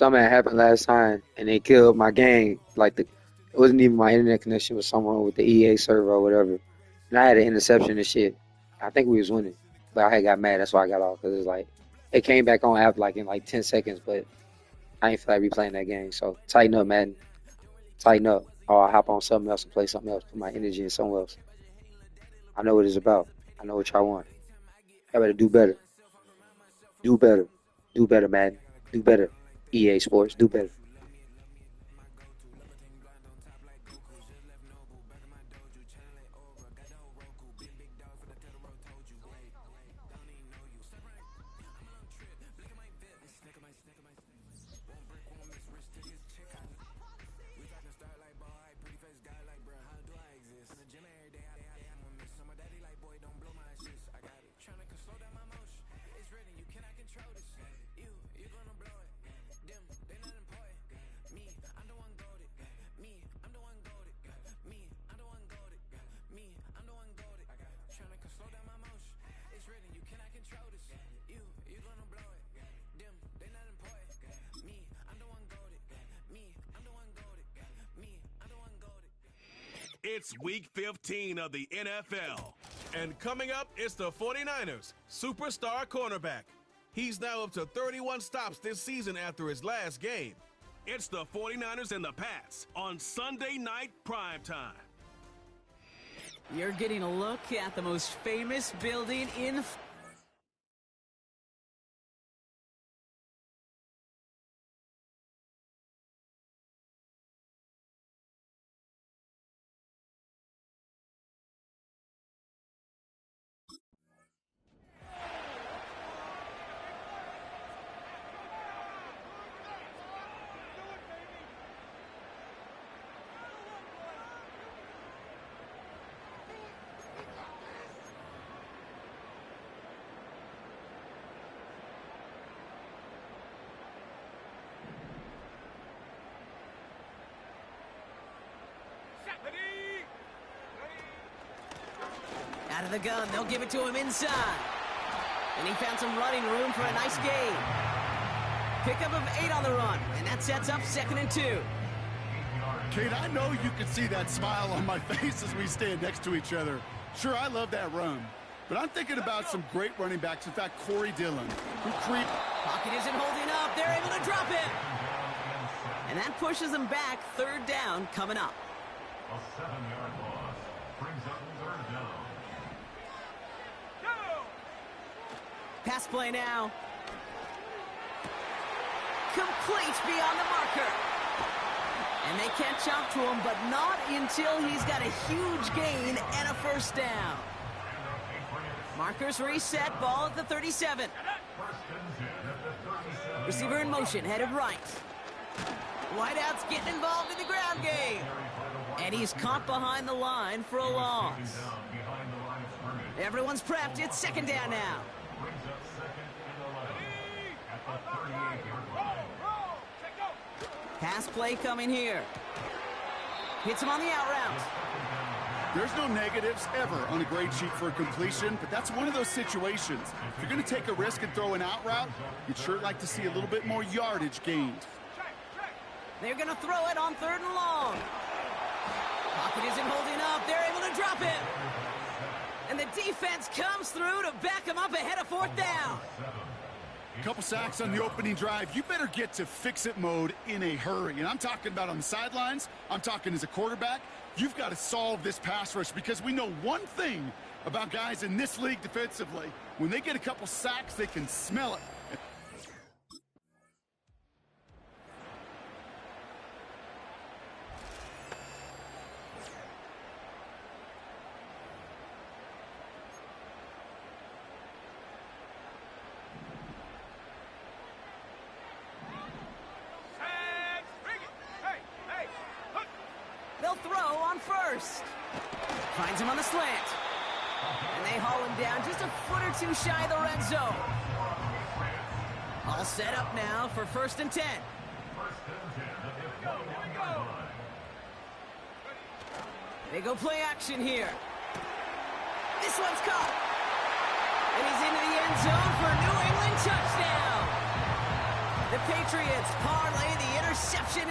something that happened last time, and they killed my game. Like it wasn't even my internet connection. It was someone with the EA server or whatever, and I had an interception and shit. I think we was winning, but I had got mad. That's why I got off because it's like it came back on after like in like 10 seconds, but I ain't feel like replaying that game. So tighten up, Madden. Tighten up. Or I'll hop on something else and play something else. Put my energy in somewhere else. I know what it's about. I know what y'all want. Y'all better do better. Do better. Do better, Madden. Do better. EA Sports. Do better. It's week 15 of the NFL. And coming up, it's the 49ers superstar cornerback. He's now up to 31 stops this season after his last game. It's the 49ers and the Pats on Sunday night primetime. You're getting a look at the most famous building in out of the gun. They'll give it to him inside. And he found some running room for a nice gain. Pickup of 8 on the run, and that sets up 2nd and 2. Kate, I know you can see that smile on my face as we stand next to each other. Sure, I love that run. But I'm thinking about some great running backs. In fact, Corey Dillon, who Pocket isn't holding up. They're able to drop it. And that pushes them back. 3rd down coming up. A 7-yard loss brings up 3rd down. Pass play now. Complete beyond the marker. And they catch up to him, but not until he's got a huge gain and a 1st down. Markers reset, ball at the 37. Receiver in motion, headed right. Wideout's getting involved in the ground game. And he's caught behind the line for a loss. Everyone's prepped. It's 2nd down now. Pass play coming here. Hits him on the out route. There's no negatives ever on a grade sheet for a completion, but that's one of those situations. If you're going to take a risk and throw an out route, you'd sure like to see a little bit more yardage gained. They're going to throw it on 3rd and long. Pocket isn't holding up. They're able to drop it. And the defense comes through to back him up ahead of 4th down. A couple sacks on the opening drive. You better get to fix-it mode in a hurry. And I'm talking about on the sidelines. I'm talking as a quarterback. You've got to solve this pass rush because we know one thing about guys in this league defensively. When they get a couple sacks, they can smell it. They'll throw on 1st. Finds him on the slant. And they haul him down just a foot or 2 shy of the red zone. All set up now for 1st and 10. They go play action here. This one's caught. And he's into the end zone for a New England touchdown. The Patriots parlay the interception.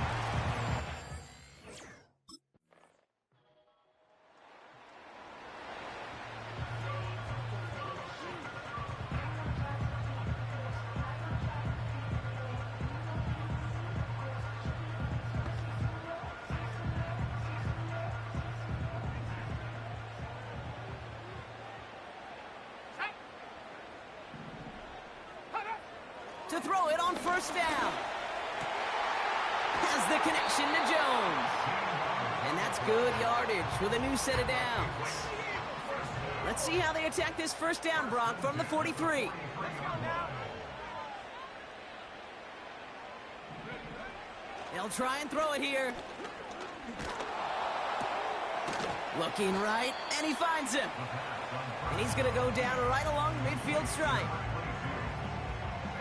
To throw it on first down. Has the connection to Jones. And that's good yardage with a new set of downs. Let's see how they attack this first down, Brock, from the 43. They'll try and throw it here. Looking right, and he finds him. And he's going to go down right along the midfield stripe.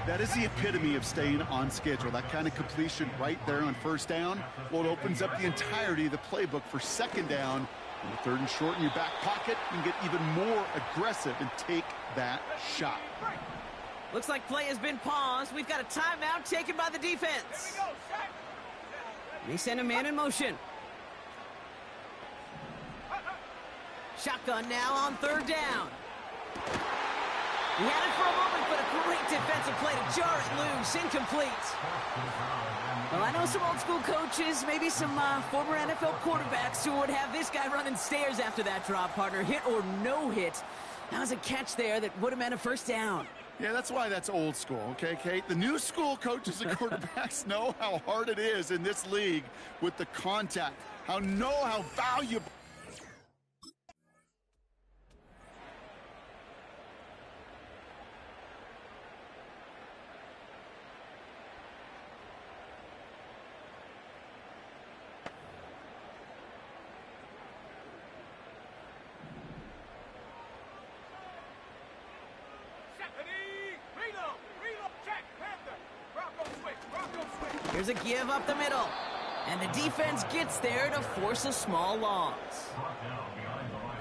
That is the epitome of staying on schedule. That kind of completion right there on first down. Well, it opens up the entirety of the playbook for second down. And the third and short in your back pocket, you can get even more aggressive and take that shot. Looks like play has been paused. We've got a timeout taken by the defense. They send a man in motion. Shotgun now on third down. He had it for a moment, but a great defensive play to jar it loose. Incomplete. Well, I know some old school coaches, maybe some former NFL quarterbacks who would have this guy running stairs after that drop, partner. Hit or no hit. That was a catch there that would have meant a first down. Yeah, that's why that's old school, okay, Kate? The new school coaches and quarterbacks know how hard it is in this league with the contact. How valuable. Here's a give up the middle. And the defense gets there to force a small loss.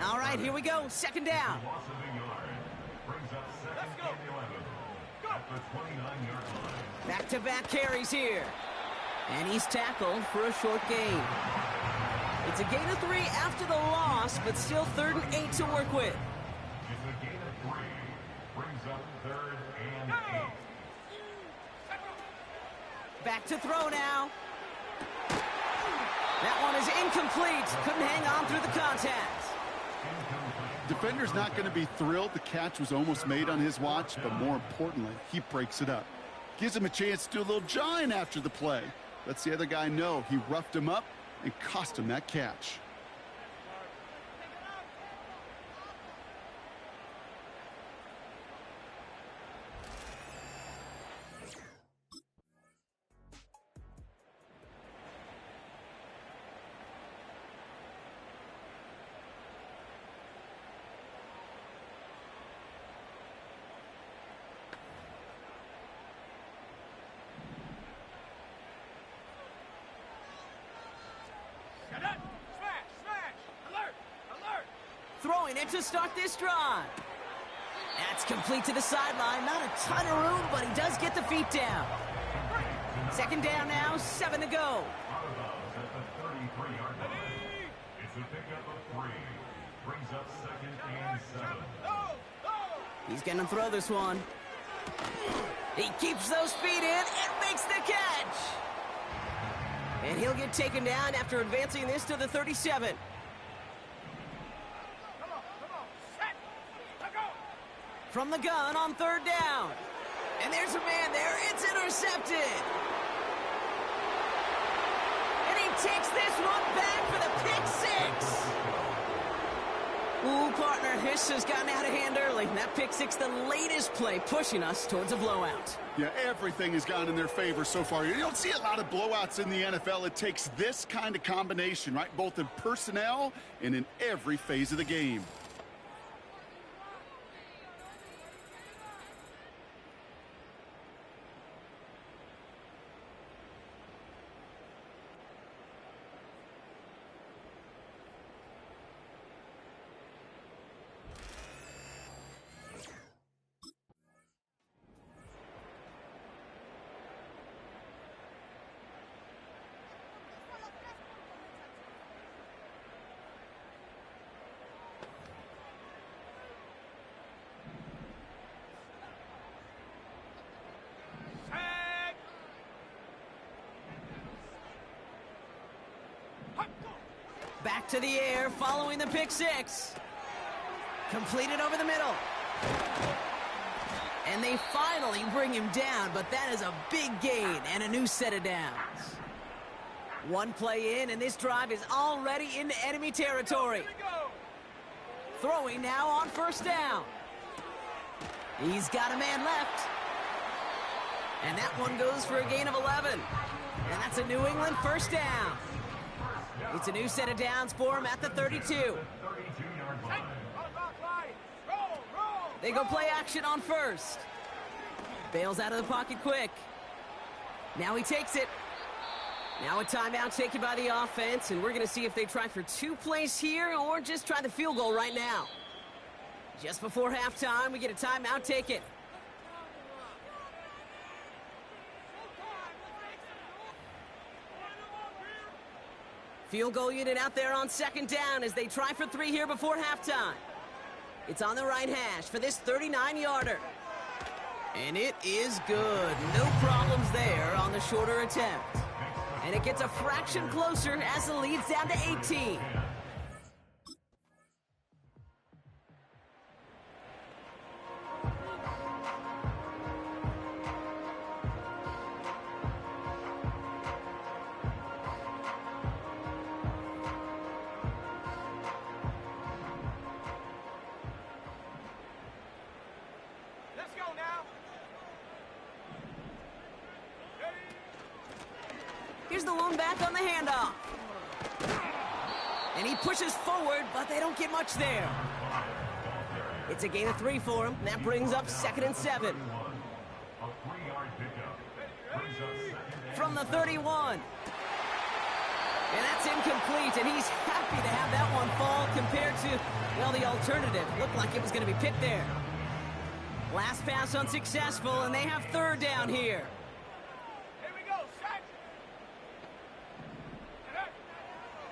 All right, here we go. Second down. Back-to-back carries here. And he's tackled for a short gain. It's a gain of 3 after the loss, but still 3rd and 8 to work with. It's a gain of 3. Brings up 3rd and 8. Back to throw now. That one is incomplete. Couldn't hang on through the contact. Defender's not going to be thrilled. The catch was almost made on his watch, but more importantly, he breaks it up. Gives him a chance to do a little jawing after the play. Lets the other guy know he roughed him up and cost him that catch. Throwing it to start this drive. That's complete to the sideline. Not a ton of room, but he does get the feet down. Second down now, 7 to go. It's a pickup of 3. Brings up 2nd and 7. He's going to throw this one. He keeps those feet in and makes the catch. And he'll get taken down after advancing this to the 37. From the gun on third down. And there's a man there. It's intercepted. And he takes this one back for the pick 6. Ooh, partner, this has gotten out of hand early. That pick 6, the latest play, pushing us towards a blowout. Yeah, everything has gone in their favor so far. You don't see a lot of blowouts in the NFL. It takes this kind of combination, right? Both in personnel and in every phase of the game. Back to the air following the pick six. Completed over the middle. And they finally bring him down, but that is a big gain and a new set of downs. One play in, and this drive is already into enemy territory. Throwing now on first down. He's got a man left. And that one goes for a gain of 11. And that's a New England first down. It's a new set of downs for him at the 32. They go play action on first. Bails out of the pocket quick. Now he takes it. Now a timeout taken by the offense, and we're going to see if they try for 2 plays here or just try the field goal right now. Just before halftime, we get a timeout taken. Field goal unit out there on second down as they try for 3 here before halftime. It's on the right hash for this 39-yarder. And it is good. No problems there on the shorter attempt. And it gets a fraction closer as the lead's down to 18. Here's the lone back on the handoff. And he pushes forward, but they don't get much there. It's a gain of 3 for him. That brings up 2nd and 7. From the 31. And that's incomplete, and he's happy to have that one fall compared to, well, the alternative. Looked like it was going to be picked there. Last pass unsuccessful, and they have 3rd down here.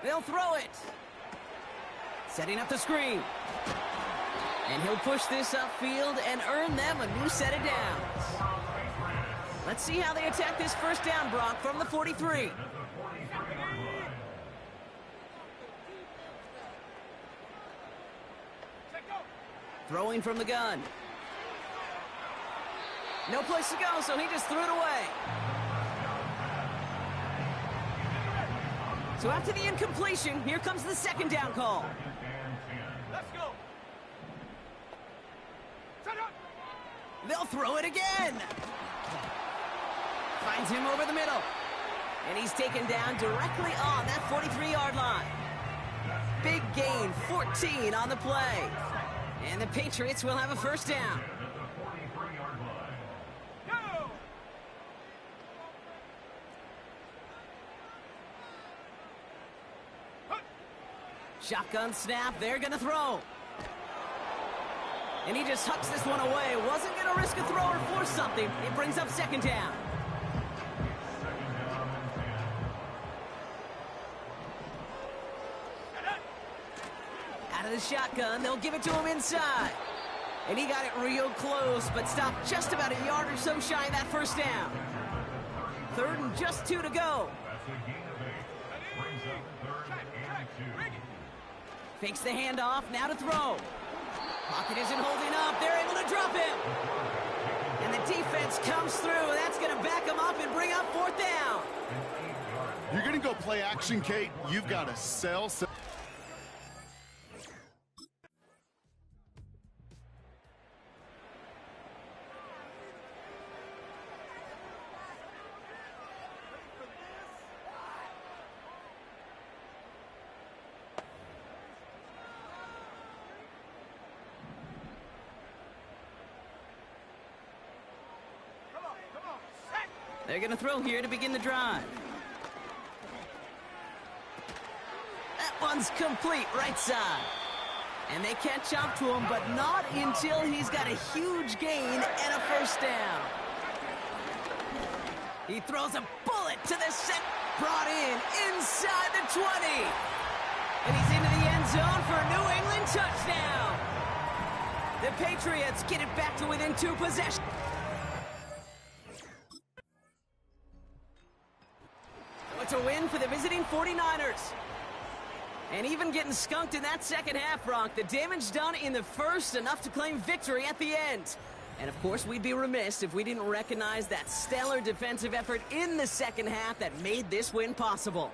They'll throw it. Setting up the screen. And he'll push this upfield and earn them a new set of downs. Let's see how they attack this first down, Brock, from the 43. Throwing from the gun. No place to go, so he just threw it away. So after the incompletion, here comes the 2nd down call. Let's go. They'll throw it again. Finds him over the middle. And he's taken down directly on that 43-yard line. Big gain, 14 on the play. And the Patriots will have a first down. Shotgun snap, they're going to throw. And he just hucks this one away. Wasn't going to risk a throw or force something. It brings up 2nd down. Out of the shotgun, they'll give it to him inside. And he got it real close, but stopped just about a yard or so shy of that first down. 3rd and just 2 to go. Fakes the handoff, now to throw. Pocket isn't holding up, they're able to drop him. And the defense comes through, that's gonna back him up and bring up 4th down. You're gonna go play action, Kate. You've got to sell. They're going to throw here to begin the drive. That one's complete, right side. And they catch up to him, but not until he's got a huge gain and a first down. He throws a bullet to the set, brought in inside the 20. And he's into the end zone for a New England touchdown. The Patriots get it back to within 2 possessions. It's a win for the visiting 49ers. And even getting skunked in that second half, Brock, the damage done in the first, enough to claim victory at the end. And of course, we'd be remiss if we didn't recognize that stellar defensive effort in the second half that made this win possible.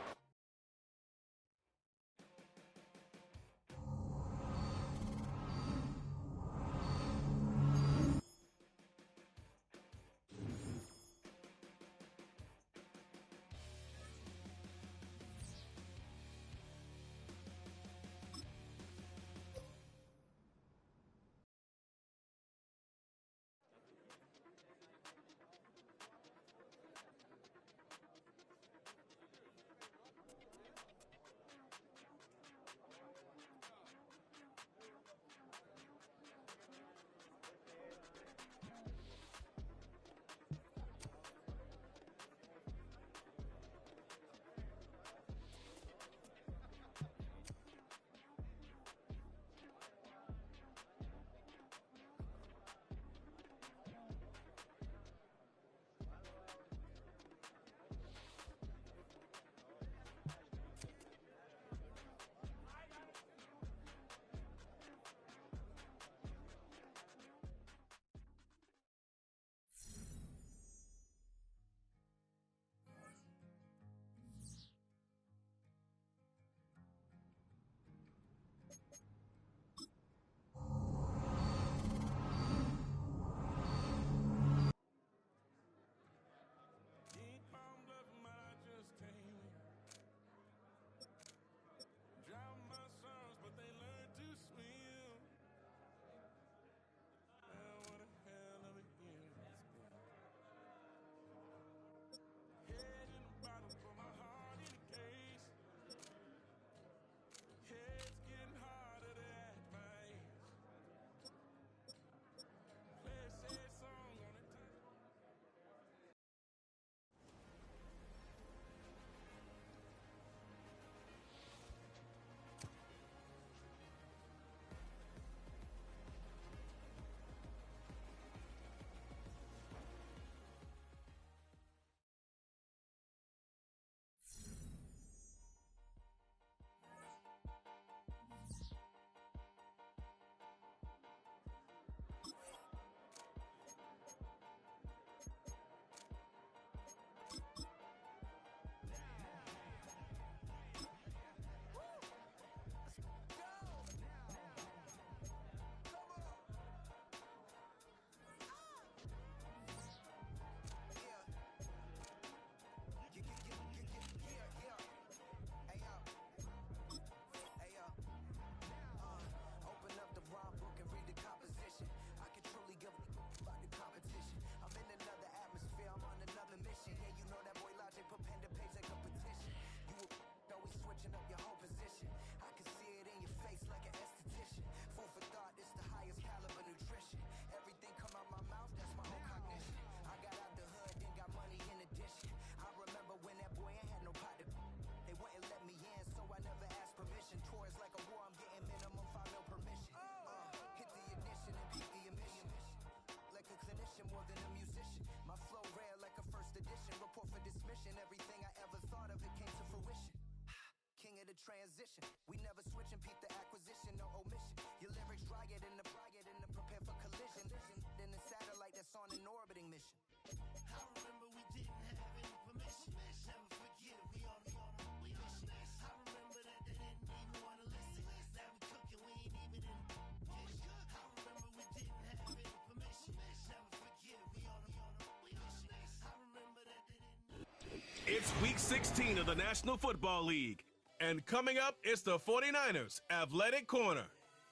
Transition. We never switch and peep the acquisition, no omission. Your lyrics dry it in the prepare for collision. Then the satellite that's on an orbiting mission. I remember we didn't have any permission. Never forget it, we on we mission. I remember that they didn't even want to listen. Now we cooking, we ain't even in the kitchen. I remember we didn't have any permission. Never forget it, we on we mission. I remember that they didn't. It's week 16 of the National Football League. And coming up, it's the 49ers Athletic Corner,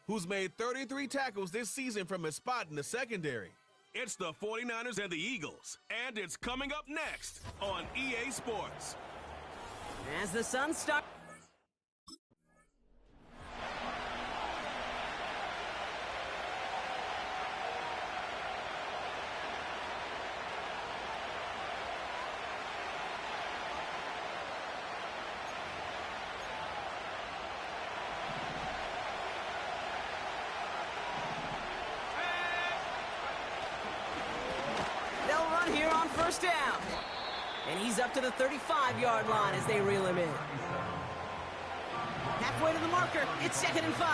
who's made 33 tackles this season from his spot in the secondary. It's the 49ers and the Eagles, and it's coming up next on EA Sports. As the sun starts... First down. And he's up to the 35-yard line as they reel him in. Half halfway to the marker. It's 2nd and 5.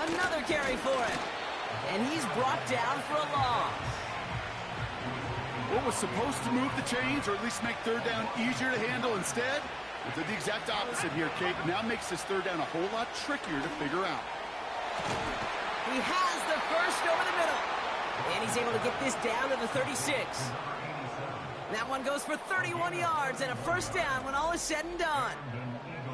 Another carry for him. And he's brought down for a loss. What was supposed to move the chains, or at least make third down easier to handle instead, it did the exact opposite here, Kate. Now makes this third down a whole lot trickier to figure out. He has the first over the middle. And he's able to get this down to the 36. That one goes for 31 yards and a first down when all is said and done.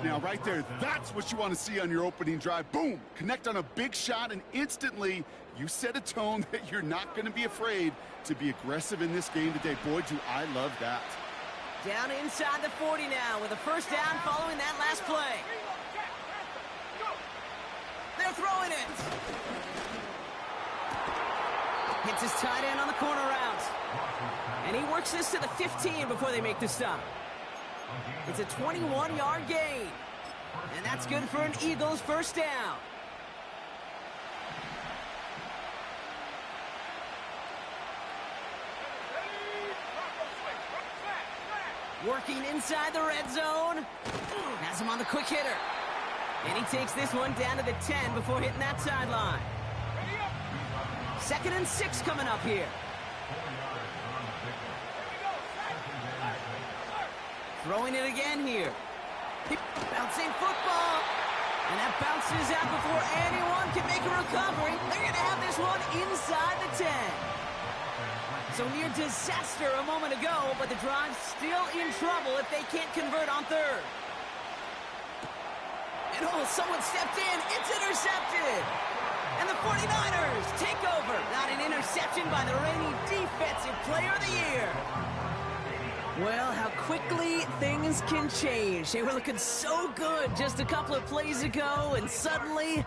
Now, right there, that's what you want to see on your opening drive. Boom! Connect on a big shot, and instantly you set a tone that you're not going to be afraid to be aggressive in this game today. Boy, do I love that. Down inside the 40 now with a first down following that last play. They're throwing it. Hits his tight end on the corner route. And he works this to the 15 before they make the stop. It's a 21-yard gain. And that's good for an Eagles first down. Working inside the red zone. Has him on the quick hitter. And he takes this one down to the 10 before hitting that sideline. 2nd and 6 coming up here. Throwing it again here. Bouncing football. And that bounces out before anyone can make a recovery. They're going to have this one inside the 10. So near disaster a moment ago, but the drive's still in trouble if they can't convert on third. And oh, someone stepped in. It's intercepted. And the 49ers take over. Not an interception by the reigning Defensive Player of the Year. Well, how quickly things can change. They were looking so good just a couple of plays ago, and suddenly,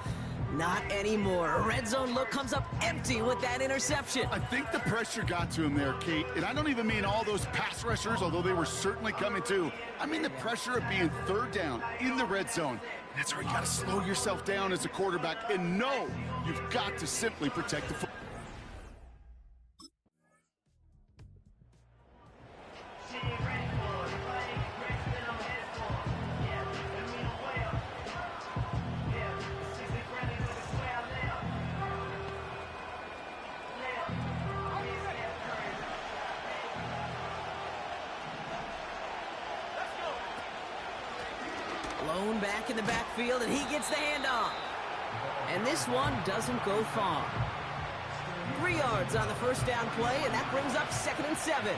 not anymore. A red zone look comes up empty with that interception. I think the pressure got to him there, Kate. And I don't even mean all those pass rushers, although they were certainly coming too. I mean the pressure of being third down in the red zone. That's where you got to slow yourself down as a quarterback and know you've got to simply protect the football. Blown back in the backfield, and he gets the handoff. And this one doesn't go far. 3 yards on the first down play, and that brings up 2nd and 7.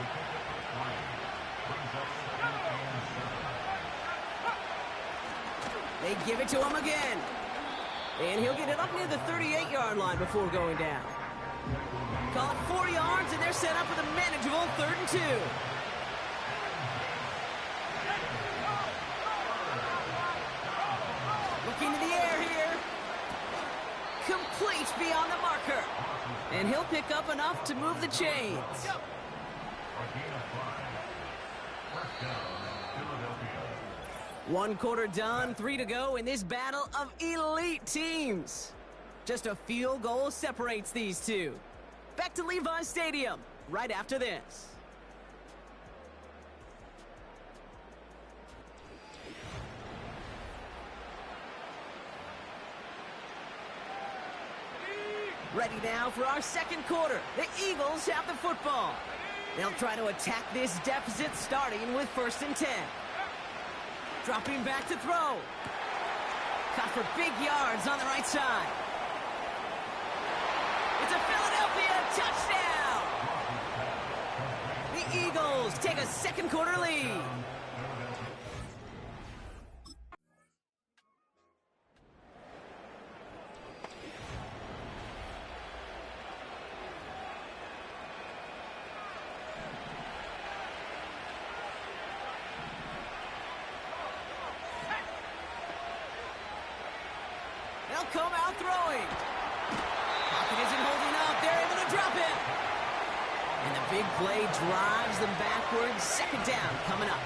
They give it to him again. And he'll get it up near the 38-yard line before going down. Call it 4 yards, and they're set up with a manageable 3rd and 2. Looking to the air here. Complete beyond the marker. And he'll pick up enough to move the chains. One quarter done, 3 to go in this battle of elite teams. Just a field goal separates these two. Back to Levi's Stadium right after this. Ready now for our second quarter. The Eagles have the football. They'll try to attack this deficit starting with 1st and 10. Dropping back to throw. Caught for big yards on the right side. It's a Philadelphia touchdown! The Eagles take a second quarter lead. They'll come out throwing. Pocket isn't holding up. They're able to drop it. And the big play drives them backwards. 2nd down coming up.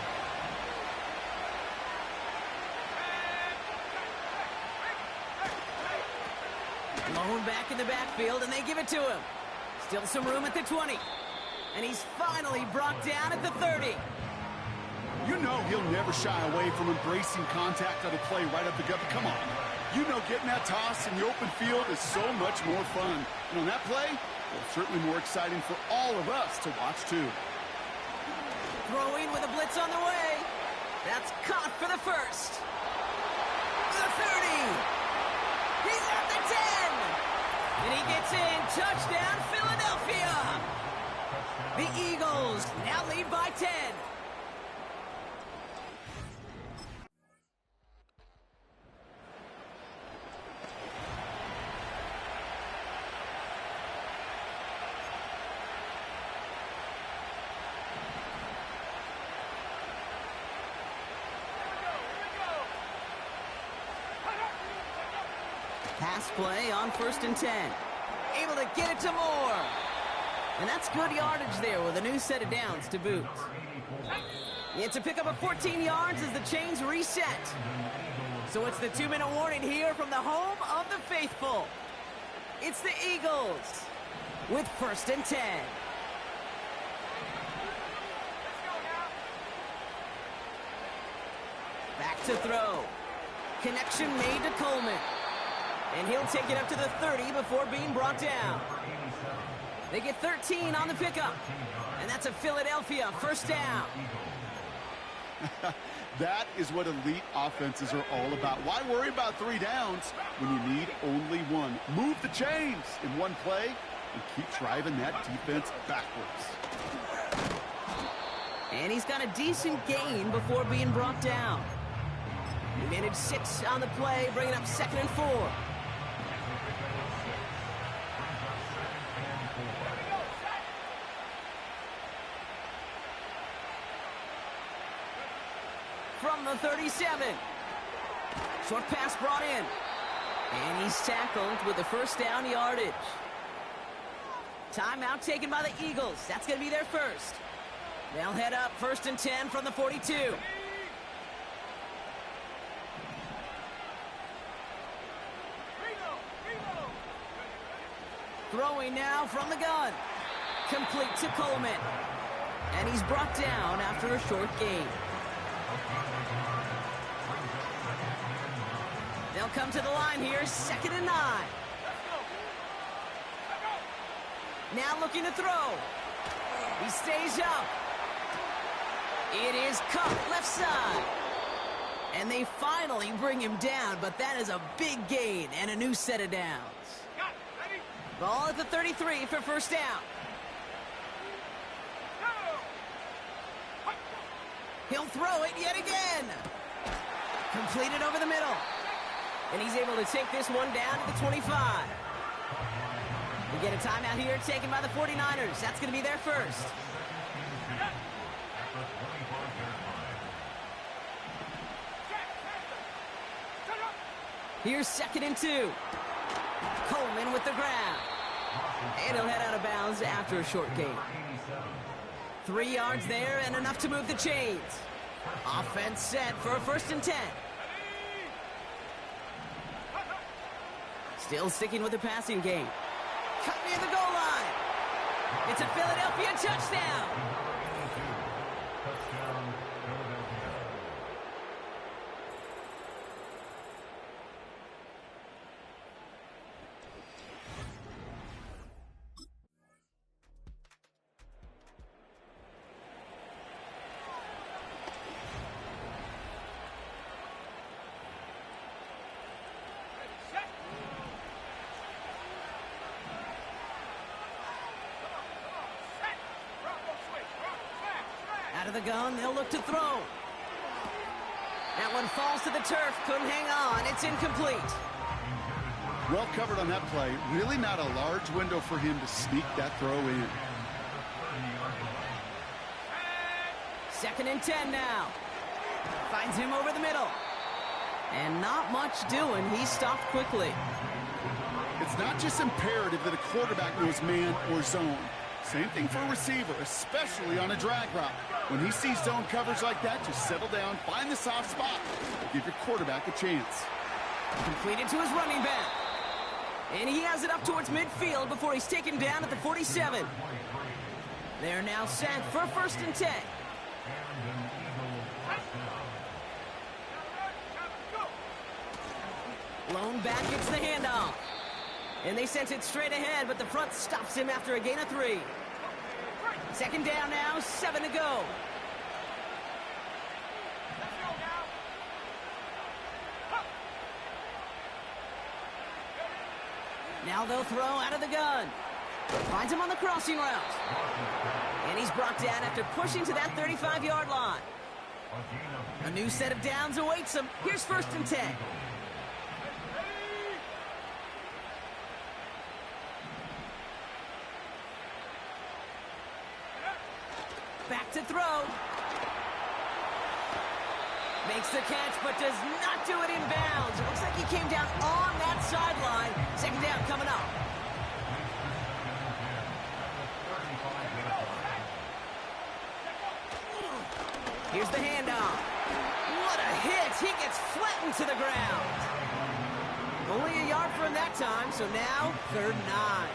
Blown back in the backfield, and they give it to him. Still some room at the 20. And he's finally brought down at the 30. You know he'll never shy away from embracing contact on a play right up the gut. But come on. You know getting that toss in the open field is so much more fun. And on that play, well, certainly more exciting for all of us to watch, too. Throwing with a blitz on the way. That's caught for the first. The 30. He's at the 10. And he gets in. Touchdown, Philadelphia. The Eagles now lead by 10. Pass play on 1st and 10. Able to get it to Moore. And that's good yardage there with a new set of downs to boot. It's a pickup of 14 yards as the chains reset. So it's the 2-minute warning here from the home of the faithful. It's the Eagles with 1st and 10. Back to throw. Connection made to Coleman. And he'll take it up to the 30 before being brought down. They get 13 on the pickup. And that's a Philadelphia 1st down. That is what elite offenses are all about. Why worry about 3 downs when you need only 1? Move the chains in one play and keep driving that defense backwards. And he's got a decent gain before being brought down. He managed 6 on the play, bringing up 2nd and 4. From the 37. Short pass brought in. And he's tackled with the 1st down yardage. Timeout taken by the Eagles. That's going to be their first. They'll head up 1st and 10 from the 42. Throwing now from the gun. Complete to Coleman. And he's brought down after a short gain. They'll come to the line here, 2nd and 9. Now looking to throw. He stays up. It is cut left side. And they finally bring him down, but that is a big gain and a new set of downs. Ball at the 33 for 1st down. He'll throw it yet again. Completed over the middle. And he's able to take this one down to the 25. We get a timeout here taken by the 49ers. That's going to be their first. Here's 2nd and 2. Coleman with the grab. And he'll head out of bounds after a short gain. 3 yards there and enough to move the chains. Offense set for a 1st and 10. Still sticking with the passing game. Cut near the goal line. It's a Philadelphia touchdown. Out of the gun, they'll look to throw. That one falls to the turf, couldn't hang on, it's incomplete. Well covered on that play. Really not a large window for him to sneak that throw in. 2nd and 10 now. Finds him over the middle. And not much doing, he stopped quickly. It's not just imperative that a quarterback knows man or zone. Same thing for a receiver, especially on a drag route. When he sees zone coverage like that, just settle down, find the soft spot, and give your quarterback a chance. Completed to his running back. And he has it up towards midfield before he's taken down at the 47. They're now set for 1st and 10. Blown back, it's the handoff. And they sent it straight ahead, but the front stops him after a gain of 3. Second down now, 7 to go. Now they'll throw out of the gun. Finds him on the crossing route. And he's brought down after pushing to that 35-yard line. A new set of downs awaits him. Here's 1st and 10. Back to throw. Makes the catch, but does not do it in bounds. It looks like he came down on that sideline. Second down coming up. Here's the handoff. What a hit. He gets flattened to the ground. Only a yard for him that time, so now 3rd and 9.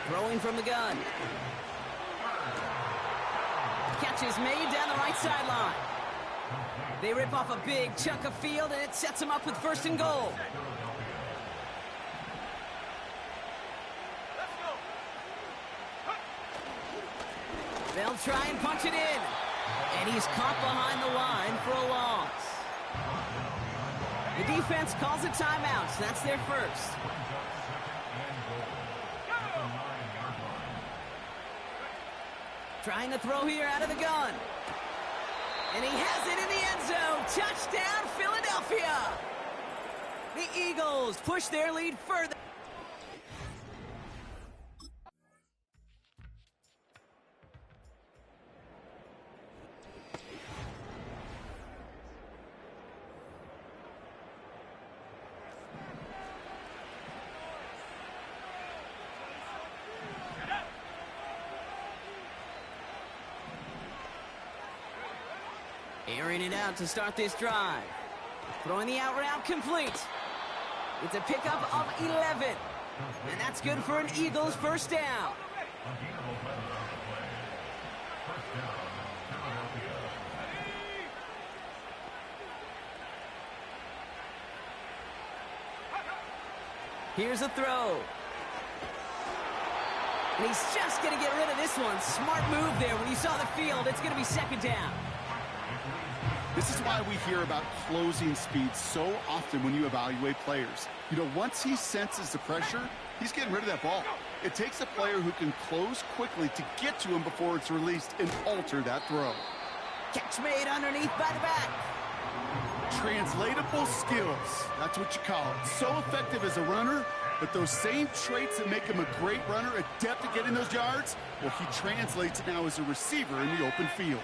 Throwing from the gun. Catch is made down the right sideline. They rip off a big chunk of field, and it sets them up with 1st and goal. They'll try and punch it in. And he's caught behind the line for a loss. The defense calls a timeout, so that's their first. Trying to throw here out of the gun. And he has it in the end zone. Touchdown, Philadelphia. The Eagles push their lead further. Airing it out to start this drive. Throwing the out route complete. It's a pickup of 11. And that's good for an Eagles 1st down. Here's a throw. And he's just going to get rid of this one. Smart move there. When you saw the field, it's going to be 2nd down. This is why we hear about closing speed so often when you evaluate players. You know, once he senses the pressure, he's getting rid of that ball. It takes a player who can close quickly to get to him before it's released and alter that throw. Catch made underneath by the back. Translatable skills. That's what you call it. So effective as a runner, but those same traits that make him a great runner, adept at getting those yards, well, he translates it now as a receiver in the open field.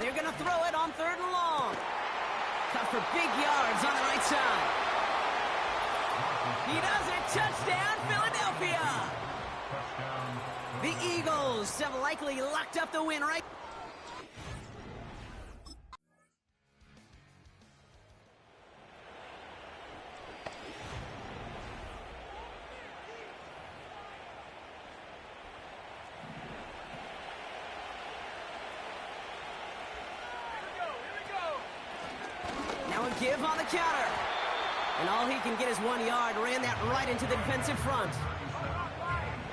They're going to throw it on 3rd and long. Cut for big yards on the right side. He does it. Touchdown, Philadelphia. The Eagles have likely locked up the win right. Give on the counter. And all he can get is 1 yard. Ran that right into the defensive front.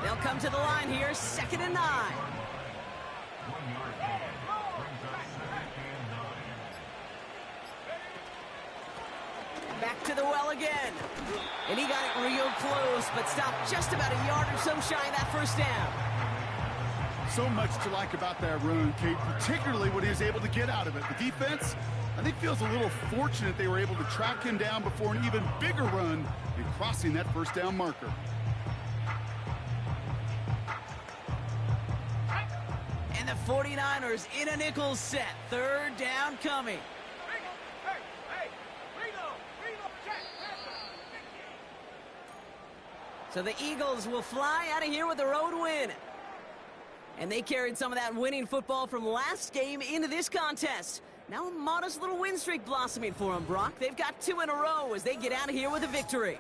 They'll come to the line here. 2nd and 9. Back to the well again. And he got it real close, but stopped just about a yard or so shy of that 1st down. So much to like about that run, Kate, particularly what he was able to get out of it. The defense, I think, feels a little fortunate they were able to track him down before an even bigger run and crossing that 1st down marker. And the 49ers in a nickel set. 3rd down coming. So the Eagles will fly out of here with a road win. And they carried some of that winning football from last game into this contest. Now a modest little win streak blossoming for them, Brock. They've got 2 in a row as they get out of here with a victory.